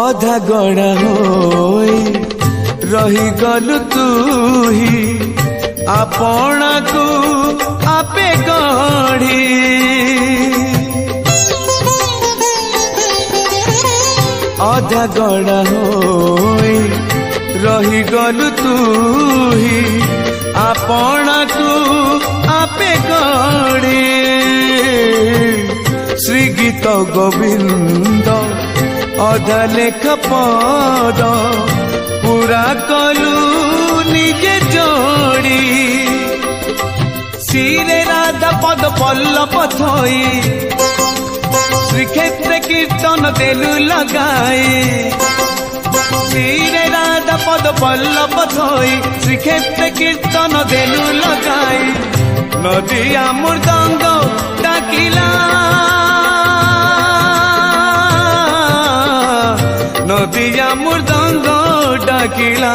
अधा गड़ा होई रही गलु तू ही आपना को आपे गढ़ी अधा गड़ा होई रही गलु तू ही आपना को आपे गढ़ी श्री गीत गोविंद अधा लेख पद पूरा कलु निजे जोड़ी सिरे राधा पद पल्लव थई श्रीक्षेत्र कीर्तन देलु लगाई सिरे राधा पद पल्लव थई श्रीक्षेत्र कीर्तन देलु लगाई नदिया मृदंग डाकिला नदिया मृदंग डाकिला